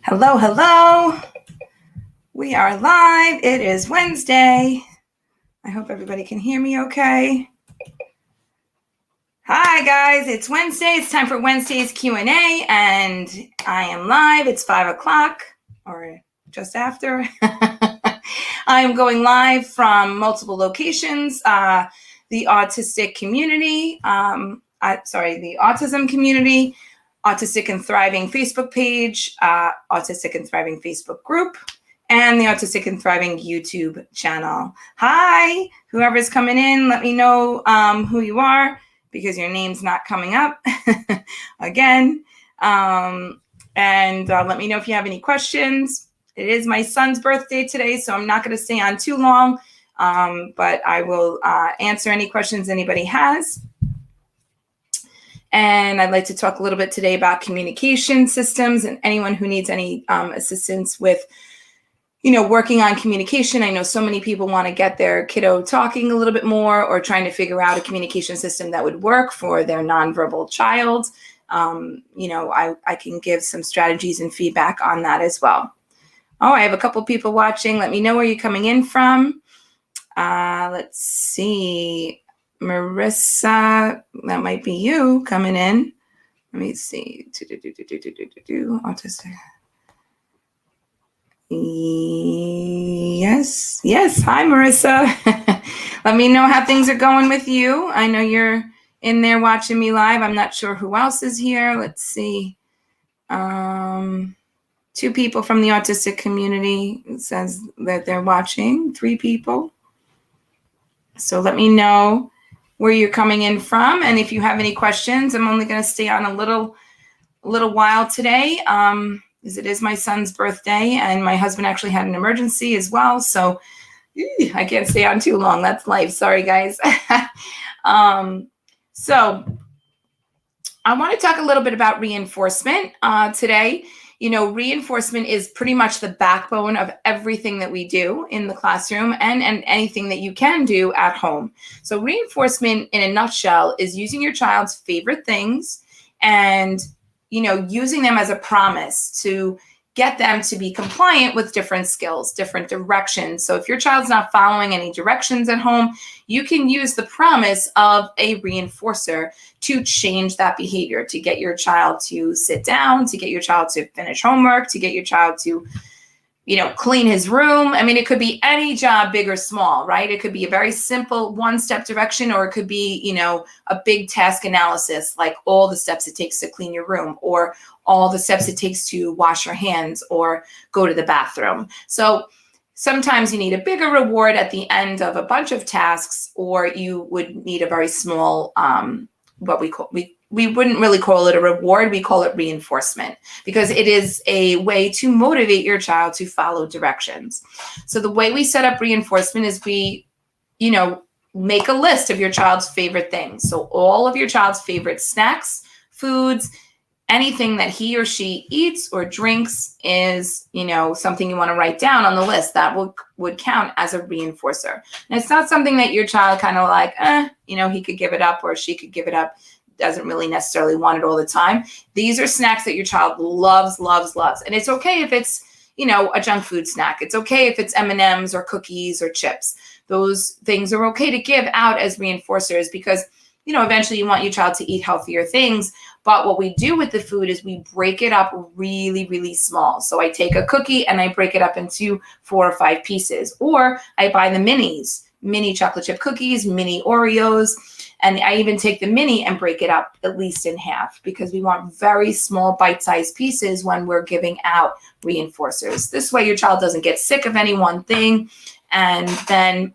Hello, hello. We are live. It is Wednesday. I hope everybody can hear me okay. Hi, guys. It's Wednesday. It's time for Wednesday's Q&A, and I am live. It's 5 o'clock or just after. I am going live from multiple locations. The autistic community, the Autism community, Autistic and Thriving Facebook page, Autistic and Thriving Facebook group, and the Autistic and Thriving YouTube channel. Hi, whoever's coming in, let me know who you are because your name's not coming up again. And let me know if you have any questions. It is my son's birthday today, so I'm not going to stay on too long, but I will answer any questions anybody has. And I'd like to talk a little bit today about communication systems and anyone who needs any assistance with, working on communication. I know so many people want to get their kiddo talking a little bit more or trying to figure out a communication system that would work for their nonverbal child. I can give some strategies and feedback on that as well. Oh, I have a couple people watching. Let me know where you're coming in from. Let's see. Marissa, that might be you coming in. Let me see. Autistic. Yes. Hi, Marissa. Let me know how things are going with you. I know you're in there watching me live. I'm not sure who else is here. Let's see. 2 people from the autistic community. It says that they're watching. 3 people. So let me know where you're coming in from, and if you have any questions. I'm only going to stay on a little while today, as it is my son's birthday, and my husband actually had an emergency as well, so I can't stay on too long. That's life. Sorry, guys. So I want to talk a little bit about reinforcement today. Reinforcement is pretty much the backbone of everything that we do in the classroom and anything that you can do at home. So reinforcement in a nutshell is using your child's favorite things and, using them as a promise to get them to be compliant with different skills, different directions. So if your child's not following any directions at home, you can use the promise of a reinforcer to change that behavior, to get your child to sit down, to get your child to finish homework, to get your child to, clean his room. I mean, it could be any job, big or small, right? It could be a very simple one-step direction, or it could be, a big task analysis, like all the steps it takes to clean your room, or all the steps it takes to wash your hands or go to the bathroom. So sometimes you need a bigger reward at the end of a bunch of tasks, or you would need a very small, we wouldn't really call it a reward. We call it reinforcement, because it is a way to motivate your child to follow directions. So the way we set up reinforcement is we, make a list of your child's favorite things. So all of your child's favorite snacks, foods, anything that he or she eats or drinks is, something you want to write down on the list that would count as a reinforcer. And it's not something that your child kind of like, he could give it up or she could give it up, doesn't really necessarily want it all the time. These are snacks that your child loves. And it's okay if it's, a junk food snack. It's okay if it's M&Ms or cookies or chips. Those things are okay to give out as reinforcers because, eventually you want your child to eat healthier things. But what we do with the food is we break it up really, really small. So I take a cookie and I break it up into 4 or 5 pieces. Or I buy the mini chocolate chip cookies, mini Oreos. And I even take the mini and break it up at least in half, because we want very small bite-sized pieces when we're giving out reinforcers. This way your child doesn't get sick of any one thing. And then,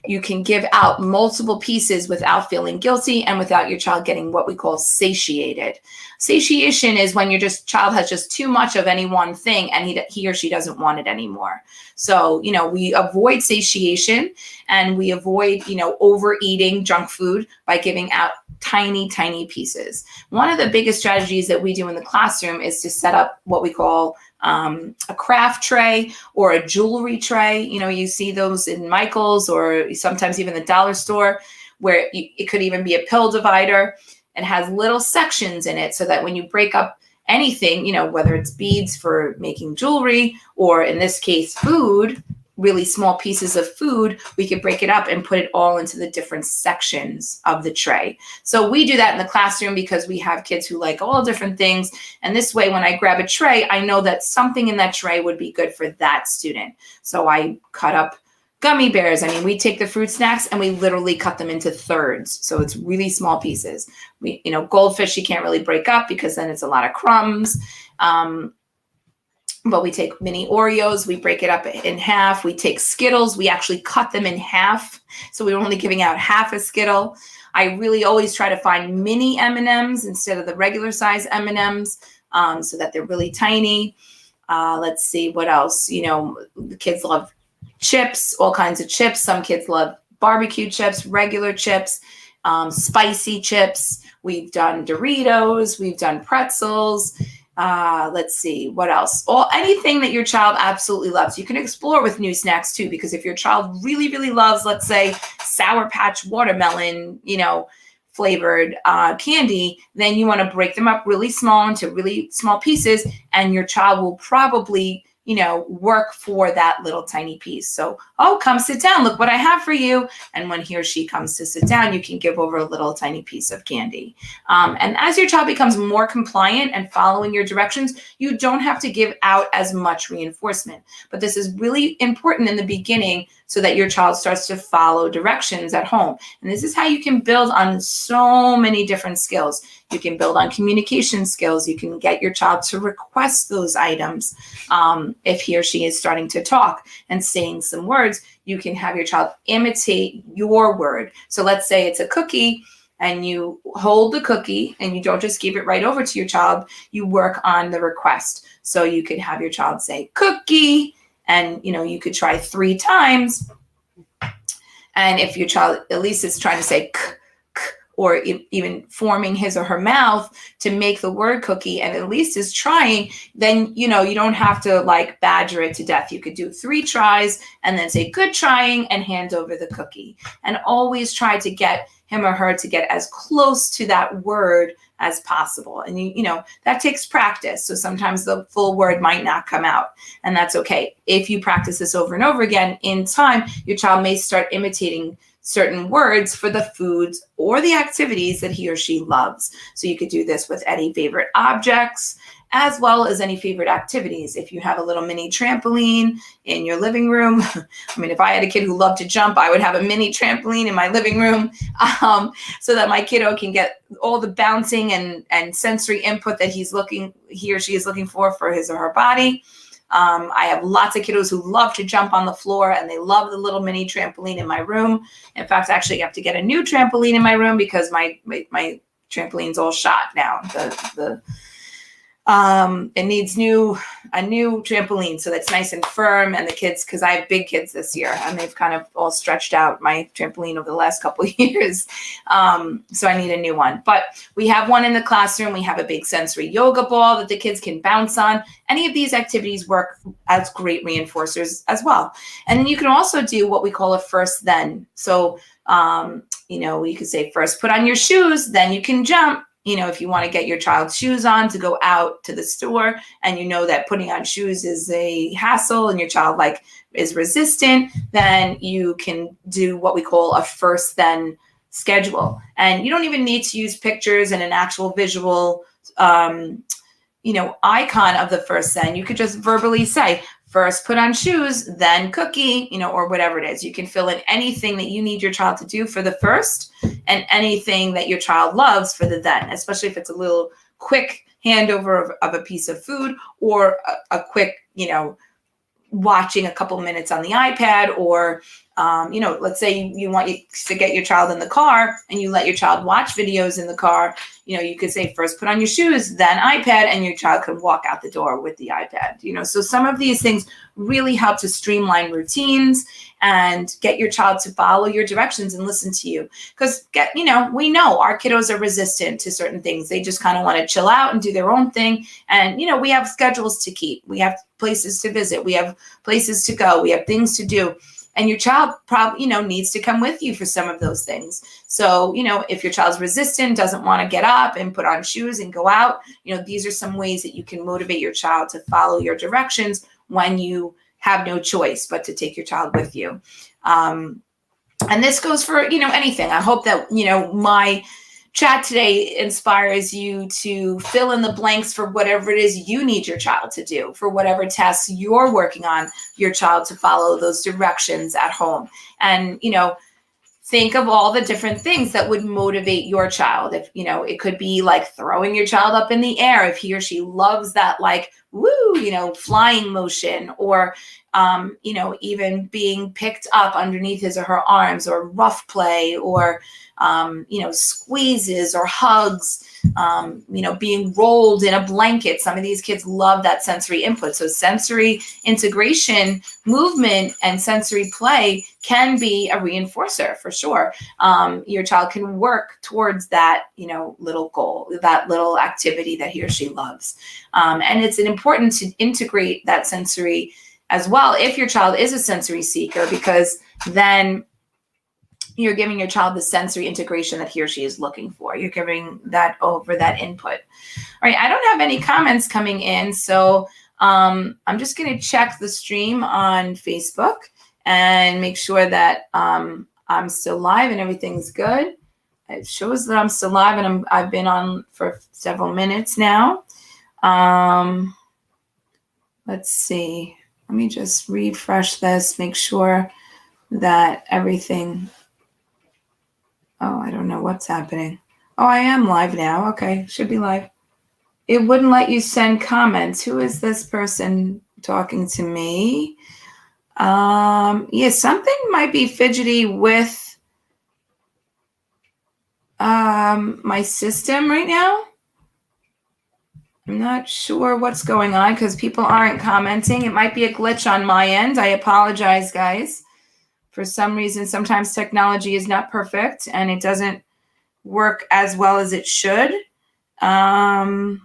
you can give out multiple pieces without feeling guilty and without your child getting what we call satiated. Satiation is when your child has just too much of any one thing and he or she doesn't want it anymore. So, we avoid satiation and we avoid, overeating junk food by giving out tiny, tiny pieces. One of the biggest strategies that we do in the classroom is to set up what we call a craft tray or a jewelry tray. You see those in Michael's or sometimes even the dollar store, where it could even be a pill divider and has little sections in it so that when you break up anything, whether it's beads for making jewelry, or in this case, food, really small pieces of food, we could break it up and put it all into the different sections of the tray. So we do that in the classroom because we have kids who like all different things. And this way, when I grab a tray, I know that something in that tray would be good for that student. So I cut up gummy bears. I mean, we take the fruit snacks and we literally cut them into thirds. So it's really small pieces. Goldfish, you can't really break up because then it's a lot of crumbs. But we take mini Oreos, we break it up in half. We take Skittles, we actually cut them in half. So we're only giving out half a Skittle. I really always try to find mini M&Ms instead of the regular size M&Ms, so that they're really tiny. Let's see what else. The kids love chips, all kinds of chips. Some kids love barbecue chips, regular chips, spicy chips. We've done Doritos, we've done pretzels. Let's see what else. Anything that your child absolutely loves. You can explore with new snacks too, because if your child really, really loves, let's say, Sour Patch watermelon, flavored candy, then you want to break them up really small into really small pieces, and your child will probably work for that little tiny piece. So, come sit down. Look what I have for you. And when he or she comes to sit down, you can give over a little tiny piece of candy. And as your child becomes more compliant and following your directions, you don't have to give out as much reinforcement. But this is really important in the beginning so that your child starts to follow directions at home. And this is how you can build on so many different skills. You can build on communication skills. You can get your child to request those items. If he or she is starting to talk and saying some words, you can have your child imitate your word. So let's say it's a cookie, and you hold the cookie and you don't just give it right over to your child. You work on the request. So you could have your child say cookie, and you could try 3 times. And if your child at least is trying to say k, or even forming his or her mouth to make the word cookie, and at least is trying, then, you don't have to like badger it to death. You could do 3 tries and then say good trying and hand over the cookie, and always try to get him or her to get as close to that word as possible. And that takes practice. So sometimes the full word might not come out, and that's okay. If you practice this over and over again, in time, your child may start imitating certain words for the foods or the activities that he or she loves. So you could do this with any favorite objects, as well as any favorite activities. If you have a little mini trampoline in your living room, I mean, if I had a kid who loved to jump, I would have a mini trampoline in my living room, so that my kiddo can get all the bouncing and sensory input that he or she is looking for his or her body. I have lots of kiddos who love to jump on the floor, and they love the little mini trampoline in my room. In fact, I actually have to get a new trampoline in my room because my trampoline's all shot now. It needs a new trampoline, so that's nice and firm. And the kids, because I have big kids this year, and they've kind of all stretched out my trampoline over the last couple of years. So I need a new one. But we have one in the classroom. We have a big sensory yoga ball that the kids can bounce on. Any of these activities work as great reinforcers as well. And then you can also do what we call a first then. So, you could say first put on your shoes, then you can jump. If you want to get your child's shoes on to go out to the store, and that putting on shoes is a hassle and your child is resistant, then you can do what we call a first then schedule. And you don't even need to use pictures and an actual visual, icon of the first then. You could just verbally say, first put on shoes, then cookie, or whatever it is. You can fill in anything that you need your child to do for the first, and anything that your child loves for the then, especially if it's a little quick handover of a piece of food, or a quick, watching a couple minutes on the iPad, or, let's say you want to get your child in the car and you let your child watch videos in the car. You could say first put on your shoes, then iPad, and your child could walk out the door with the iPad. So some of these things really help to streamline routines and get your child to follow your directions and listen to you. Because we know our kiddos are resistant to certain things. They just kind of want to chill out and do their own thing. And, we have schedules to keep. We have places to visit. We have places to go. We have things to do. And your child probably, needs to come with you for some of those things. So, if your child's resistant, doesn't want to get up and put on shoes and go out, these are some ways that you can motivate your child to follow your directions when you have no choice but to take your child with you. And this goes for, anything. I hope that, my chat today inspires you to fill in the blanks for whatever it is you need your child to do, for whatever tasks you're working on your child to follow those directions at home. And, think of all the different things that would motivate your child. If, it could be like throwing your child up in the air if he or she loves that, like, woo, flying motion, or, even being picked up underneath his or her arms, or rough play, or, squeezes or hugs, being rolled in a blanket. Some of these kids love that sensory input. So sensory integration, movement, and sensory play can be a reinforcer for sure. Your child can work towards that, little goal, that little activity that he or she loves. And it's important to integrate that sensory as well if your child is a sensory seeker, because then you're giving your child the sensory integration that he or she is looking for. You're giving that over that input. All right, I don't have any comments coming in, so I'm just going to check the stream on Facebook and make sure that I'm still live and everything's good. It shows that I'm still live, and I've been on for several minutes now. Let's see. Let me just refresh this, make sure that everything. Oh, I don't know what's happening. Oh, I am live now. Okay, should be live. It wouldn't let you send comments. Who is this person talking to me? Yeah, something might be fidgety with my system right now. I'm not sure what's going on because people aren't commenting. It might be a glitch on my end. I apologize, guys. For some reason, sometimes technology is not perfect and it doesn't work as well as it should. Let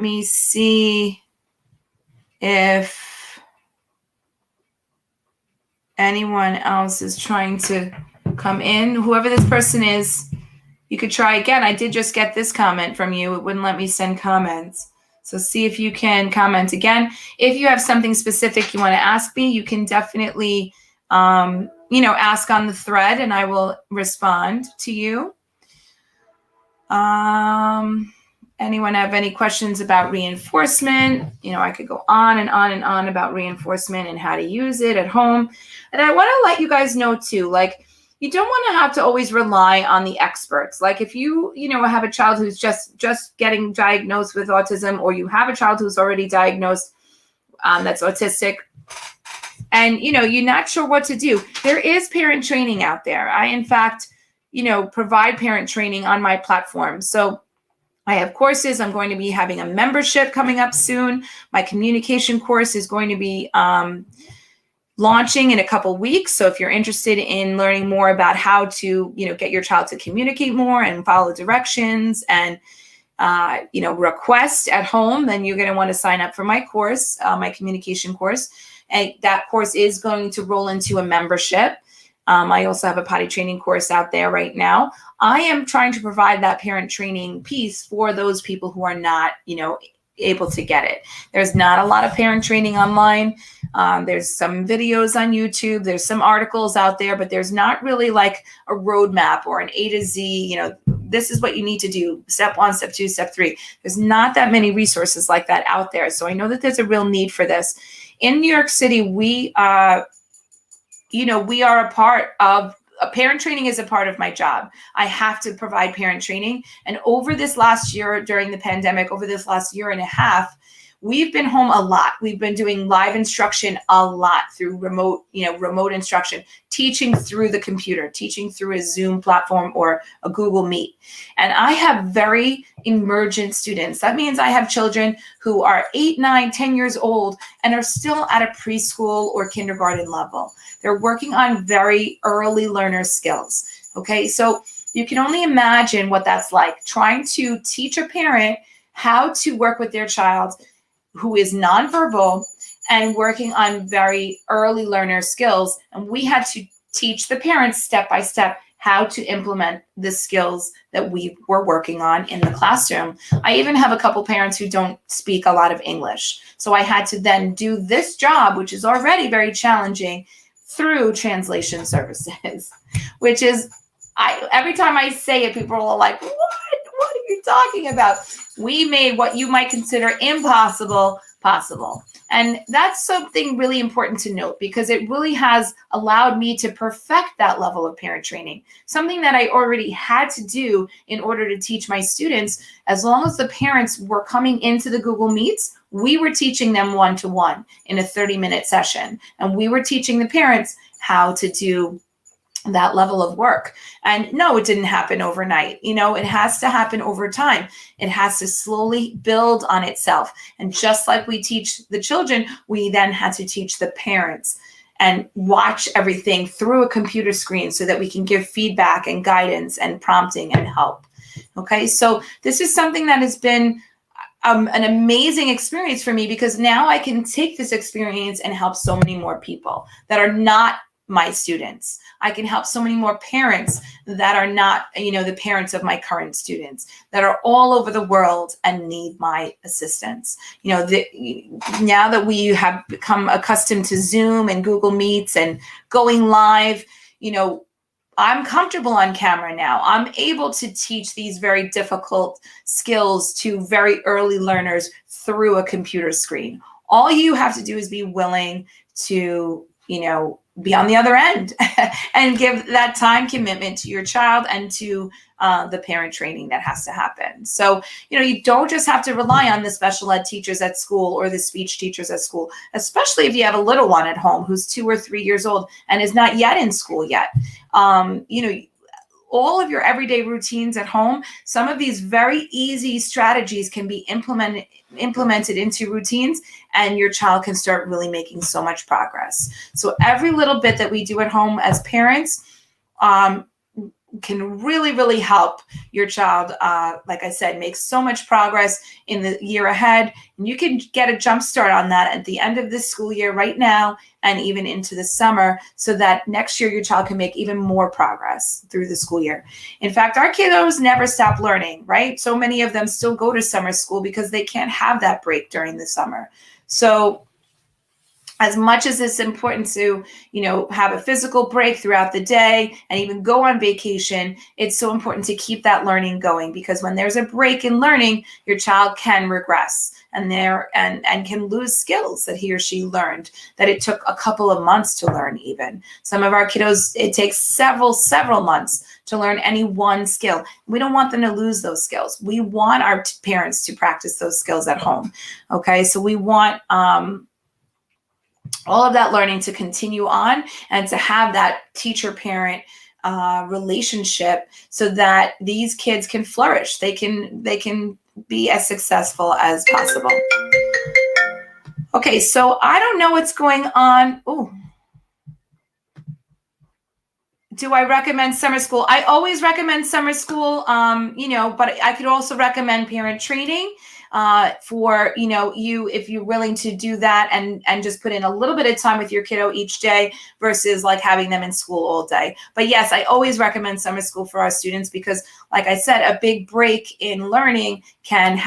me see if anyone else is trying to come in. Whoever this person is, you could try again. I did just get this comment from you. It wouldn't let me send comments. So see if you can comment again. If you have something specific you want to ask me, you can definitely, ask on the thread and I will respond to you. Anyone have any questions about reinforcement? I could go on and on and on about reinforcement and how to use it at home. And I want to let you guys know too, like, you don't want to have to always rely on the experts. Like if you, have a child who's just getting diagnosed with autism, or you have a child who's already diagnosed that's autistic, and, you're not sure what to do. There is parent training out there. I, in fact, provide parent training on my platform. So I have courses. I'm going to be having a membership coming up soon. My communication course is going to be launching in a couple weeks. So if you're interested in learning more about how to, get your child to communicate more and follow directions and, request at home, then you're going to want to sign up for my course, my communication course. And that course is going to roll into a membership. I also have a potty training course out there right now. I am trying to provide that parent training piece for those people who are not, able to get it. There's not a lot of parent training online. There's some videos on YouTube. There's some articles out there, but there's not really like a roadmap or an A to Z, this is what you need to do. Step 1, step 2, step 3. There's not that many resources like that out there. So I know that there's a real need for this. In New York City, we are a part of parent training is a part of my job. I have to provide parent training. And over this last year, during the pandemic, over this last year and a half, we've been home a lot. We've been doing live instruction a lot through remote instruction, teaching through the computer, teaching through a Zoom platform or a Google Meet. And I have very emergent students. That means I have children who are 8, 9, 10 years old and are still at a preschool or kindergarten level. They're working on very early learner skills. Okay, so you can only imagine what that's like, trying to teach a parent how to work with their child who is nonverbal and working on very early learner skills. And we had to teach the parents step by step how to implement the skills that we were working on in the classroom. I even have a couple parents who don't speak a lot of English. So I had to then do this job, which is already very challenging, through translation services, which is, every time I say it, people are like, what are you talking about? We made what you might consider impossible possible. And that's something really important to note, because it really has allowed me to perfect that level of parent training, something that I already had to do in order to teach my students. As long as the parents were coming into the Google Meets, we were teaching them one-to-one in a 30-minute session. And we were teaching the parents how to do that level of work. And no, it didn't happen overnight. It has to happen over time. It has to slowly build on itself. And just like we teach the children, we then had to teach the parents and watch everything through a computer screen so that we can give feedback and guidance and prompting and help. Okay, so this is something that has been an amazing experience for me, because now I can take this experience and help so many more people that are not my students. I can help so many more parents that are not, the parents of my current students, that are all over the world and need my assistance. Now that we have become accustomed to Zoom and Google Meets and going live, I'm comfortable on camera now. I'm able to teach these very difficult skills to very early learners through a computer screen. All you have to do is be willing to, be on the other end and give that time commitment to your child and to the parent training that has to happen. So, you don't just have to rely on the special ed teachers at school or the speech teachers at school, especially if you have a little one at home who's 2 or 3 years old and is not yet in school yet. All of your everyday routines at home, some of these very easy strategies can be implemented into routines, and your child can start really making so much progress. So every little bit that we do at home as parents can really, really help your child, like I said, make so much progress in the year ahead. And you can get a jump start on that at the end of this school year right now, and even into the summer, so that next year your child can make even more progress through the school year. In fact, our kiddos never stop learning, right? So many of them still go to summer school because they can't have that break during the summer. So as much as it's important to, have a physical break throughout the day and even go on vacation, it's so important to keep that learning going, because when there's a break in learning, your child can regress and can lose skills that he or she learned that it took a couple of months to learn even. Some of our kiddos, it takes several months to learn any one skill. We don't want them to lose those skills. We want our parents to practice those skills at home. Okay, so we want all of that learning to continue on and to have that teacher-parent relationship, so that these kids can flourish. They can be as successful as possible. Okay, so I don't know what's going on. Oh, do I recommend summer school? I always recommend summer school, but I could also recommend parent training for, you, if you're willing to do that and just put in a little bit of time with your kiddo each day versus like having them in school all day. But yes, I always recommend summer school for our students, because like I said, a big break in learning can,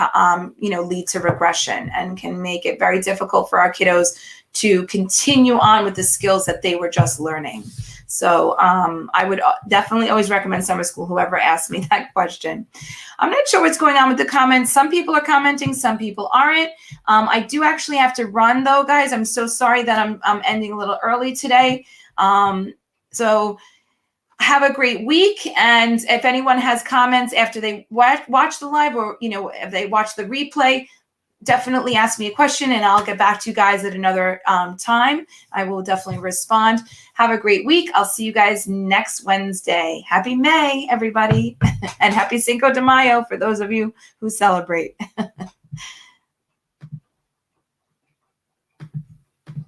lead to regression and can make it very difficult for our kiddos to continue on with the skills that they were just learning. So I would definitely always recommend summer school, whoever asked me that question. I'm not sure what's going on with the comments. Some people are commenting, some people aren't. I do actually have to run though, guys. I'm so sorry that I'm ending a little early today. So have a great week. And if anyone has comments after they watch the live, or, if they watch the replay, definitely ask me a question and I'll get back to you guys at another time. I will definitely respond. Have a great week. I'll see you guys next Wednesday. Happy May, everybody. And happy Cinco de Mayo for those of you who celebrate.